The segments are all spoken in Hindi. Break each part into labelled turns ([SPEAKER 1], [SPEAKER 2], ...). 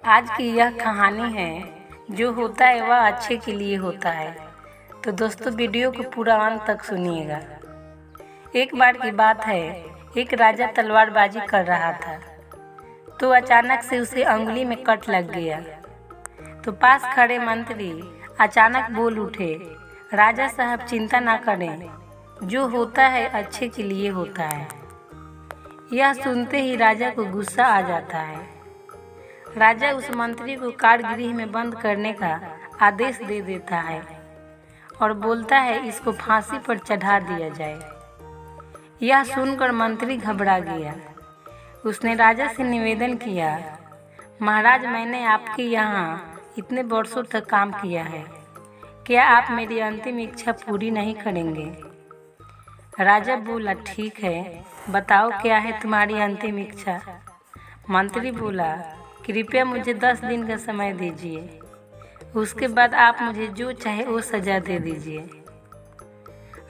[SPEAKER 1] आज की यह कहानी है, जो होता है वह अच्छे के लिए होता है। तो दोस्तों, वीडियो को पूरा अंत तक सुनिएगा। एक बार की बात है, एक राजा तलवारबाजी कर रहा था, तो अचानक से उसे अंगुली में कट लग गया। तो पास खड़े मंत्री अचानक बोल उठे, राजा साहब चिंता ना करें, जो होता है अच्छे के लिए होता है। यह सुनते ही राजा को गुस्सा आ जाता है। राजा उस मंत्री को कारागृह में बंद करने का आदेश दे देता है और बोलता है, इसको फांसी पर चढ़ा दिया जाए। यह सुनकर मंत्री घबरा गया। उसने राजा से निवेदन किया, महाराज, मैंने आपके यहाँ इतने वर्षों तक काम किया है, क्या आप मेरी अंतिम इच्छा पूरी नहीं करेंगे? राजा बोला, ठीक है, बताओ क्या है तुम्हारी अंतिम इच्छा? मंत्री बोला, कृपया मुझे 10 दिन का समय दीजिए, उसके बाद आप मुझे जो चाहे वो सजा दे दीजिए।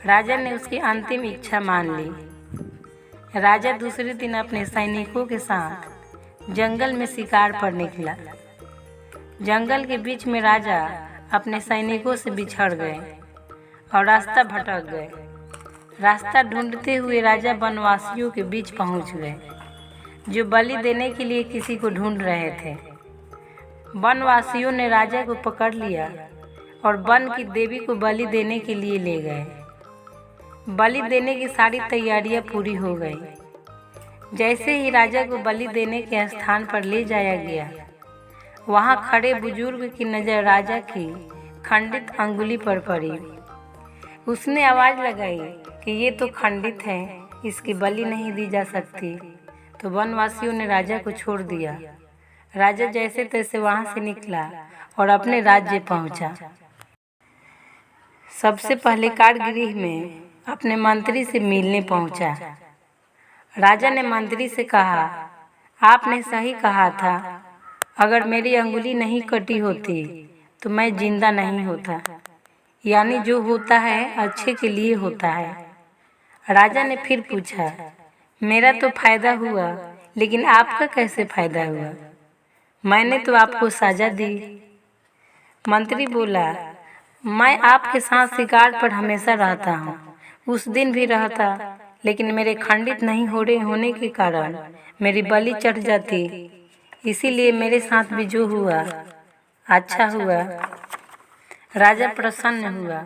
[SPEAKER 1] राजा ने उसकी अंतिम इच्छा मान ली। राजा दूसरे दिन अपने सैनिकों के साथ जंगल में शिकार पर निकला। जंगल के बीच में राजा अपने सैनिकों से बिछड़ गए और रास्ता भटक गए। रास्ता ढूंढते हुए राजा वनवासियों के बीच पहुंच गए, जो बलि देने के लिए किसी को ढूंढ रहे थे। वनवासियों ने राजा को पकड़ लिया और वन की देवी को बलि देने के लिए ले गए। बलि देने की सारी तैयारियां पूरी हो गई। जैसे ही राजा को बलि देने के स्थान पर ले जाया गया, वहां खड़े बुजुर्ग की नज़र राजा की खंडित अंगुली पर पड़ी। उसने आवाज़ लगाई कि ये तो खंडित है, इसकी बलि नहीं दी जा सकती। तो वनवासियों ने राजा को छोड़ दिया। राजा जैसे तैसे वहां से निकला और अपने राज्य पहुंचा। सबसे पहले कारागृह में अपने मंत्री से मिलने पहुंचा। राजा ने मंत्री से कहा, आपने सही कहा था, अगर मेरी अंगुली नहीं कटी होती तो मैं जिंदा नहीं होता। यानी जो होता है अच्छे के लिए होता है। राजा ने फिर पूछा, मेरा तो फायदा हुआ, लेकिन आपका कैसे फायदा हुआ? मैंने तो आपको सजा दी। मंत्री बोला, मैं आपके साथ शिकार पर हमेशा रहता हूँ, उस दिन भी रहता, लेकिन मेरे खंडित नहीं होने के कारण मेरी बलि चढ़ जाती, इसीलिए मेरे साथ भी जो हुआ अच्छा हुआ। राजा प्रसन्न हुआ,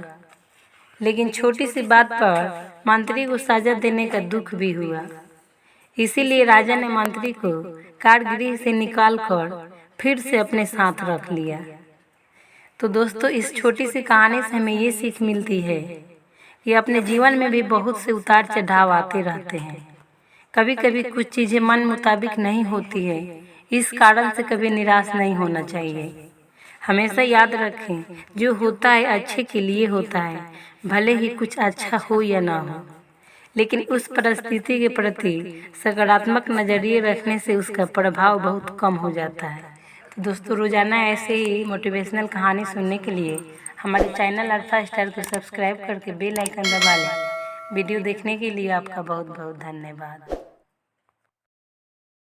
[SPEAKER 1] लेकिन छोटी सी बात पर मंत्री को सजा देने का दुख भी हुआ। इसीलिए राजा ने मंत्री को कारागृह से निकालकर फिर से अपने साथ रख लिया। तो दोस्तों, इस छोटी सी कहानी से हमें ये सीख मिलती है कि अपने जीवन में भी बहुत से उतार चढ़ाव आते रहते हैं। कभी कभी कुछ चीज़ें मन मुताबिक नहीं होती है, इस कारण से कभी निराश नहीं होना चाहिए। हमेशा याद रखें, जो होता है अच्छे के लिए होता है, भले ही कुछ अच्छा हो या ना हो, लेकिन उस परिस्थिति के प्रति सकारात्मक नज़रिए रखने से उसका प्रभाव बहुत कम हो जाता है। तो दोस्तों, रोज़ाना ऐसे ही मोटिवेशनल कहानी सुनने के लिए हमारे चैनल अल्फा स्टार को सब्सक्राइब करके बेल आइकन दबा लें। वीडियो देखने के लिए आपका बहुत बहुत धन्यवाद।